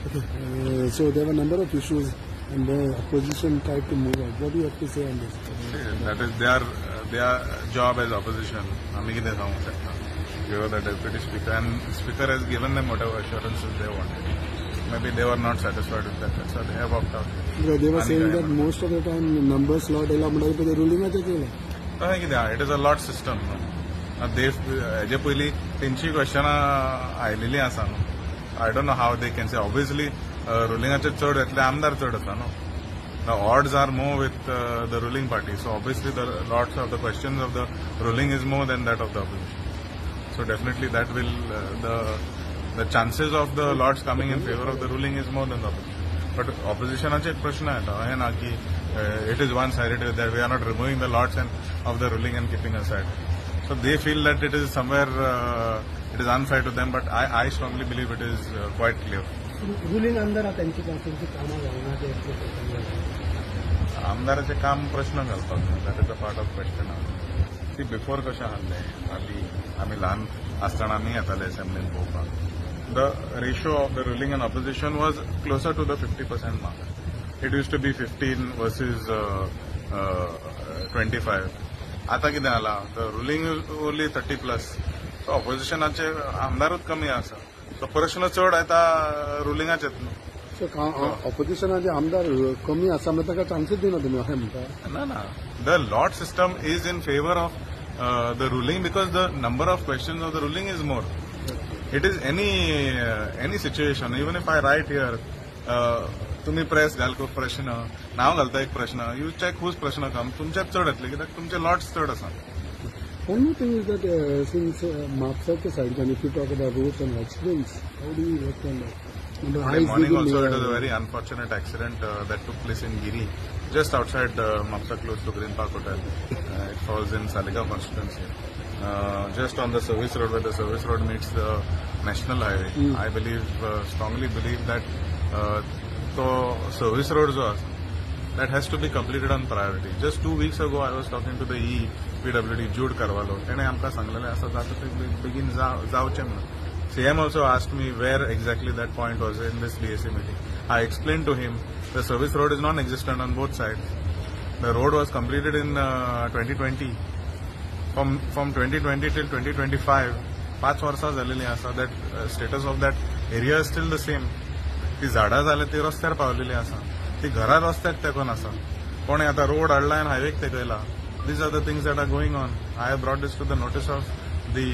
Okay. So there were a number of issues, and the opposition tried to move out. What do you have to say on this? That is their job as opposition. आम्ही कितें सांगू शकता. You are the deputy speaker, and speaker has given them whatever assurances they wanted. Maybe they were not satisfied with that, so they have opted out. Because they were saying that most of the time numbers lot ela म्हणटा ते ruling आचे केला. तशें कितें it is a lot system. हेजे पयलीं तेंची क्वेश्चनां आयिल्लीं आसा न्हू. I don't know how they can say. Obviously, rulingaचे चड येतले आमदार चड आसा न्हू. The odds are more with the ruling party. So obviously, the lots of the questions of the ruling is more than that of the opposition. So definitely, that will the chances of the lots coming in favor of the ruling is more than the opposition. But oppositionaचे एक प्रश्न येता हे ना की it is one-sided that we are not removing the lots and of the ruling and keeping aside. So they feel that it is somewhere it is unfair to them. But I strongly believe it is quite clear. Ruling आमदार त्यांची कामं घालण्याचे आमदाराचे काम प्रश्न घालपाक that is a part of question. ती before कशें आहलें आमी ल्हान आसतना आमी येताले असेंब्लीन पळोवपाक. The ratio of the ruling and opposition was closer to the 50% mark. It use to be 15 versus 25. आतां कितें जाला द रुलिंग ओन्ली 30+. सो ऑपोजिशनाचे आमदारूच कमी आसा. सो प्रश्न चड येता रुलिंगाचेच न्हू. So, oppositionaचे आमदार कमी आसा म्हणटा ताका चान्सीस दिना तुमी अशें म्हणटा. ना the lot system is in favour of the ruling because the number of questions of the ruling is more. It is any situation. Even if I write here तुम्ही प्रेस घाल प्रश्न नाव घालता एक प्रश्न यू चेक हूज प्रश्न कम तुमचेच चड येतले कित्याक तुमचे लॉट्स चड आसा. One more thing is that since Mapsa's side, and if you talk about roads and accidents, how do you work on that? Today morning also it was a very unfortunate accident that took place in Giri, just outside Mapsa, close to Green Park Hotel. It falls in Saligaon constituency, just on the service road where the service road meets the national highway. I believe, strongly believe that the service road that has to be completed on priority. Just 2 weeks ago, I was talking to the PWD Jude Carvalho. तेणे आमकां सांगलेलें आसा जाता ते बेगीन जावचें म्हणून. CM also asked me where exactly that point was in this DAC meeting. I explained to him the service road is non-existent on both sides. The road was completed in 2020. From 2020 till 2025, 5 वर्सां जालेलीं आसा. That status of that area is still the same. ती झाडां जाल्यां ती रस्त्यार पावलेलीं आसा. ती घरां रस्त्याक तेकोन आसा. कोणें आतां रोड हाडला आनी हायवेक तेकयला. These are the things that are going on. I have brought this to the notice of the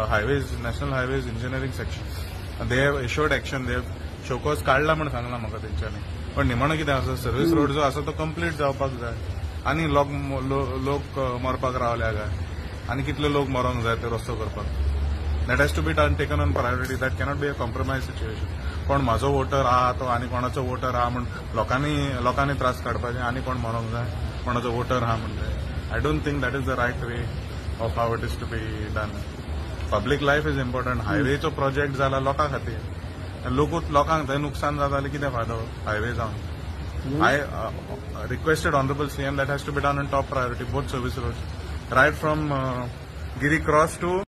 highways, national highways engineering section. And they have assured action. They have show cause काढला म्हण सांगला म्हाका तेंच्यांनी. पण निमाणो कितें आसा सर्वीस रोड जो आसा तो कंप्लीट जावपाक जाय. आनी लोक मरपाक रावल्या काय. आनी कितले लोक मरोंक जाय ते रस्तो करपाक. That has to be taken on priority. That cannot be a compromise situation. कोण म्हाजो वोटर आहा तो आनी कोणाचो वोटर आहा म्हण लोकांनी त्रास काडपाचे. आनी कोण मरोंक जाय कोणाचो वोटर आहा म्हणजे. I don't think that is the right way of how it is to be done. Public life is important. Highwayचो प्रोजेक्ट जाला लोकां खातीर. लोकांक थंय नुकसान जाता जाल्यार कितें फायदो हायवे जावन. I requested Honorable CM that has to be done on top priority, both service roads, right from Giri Cross to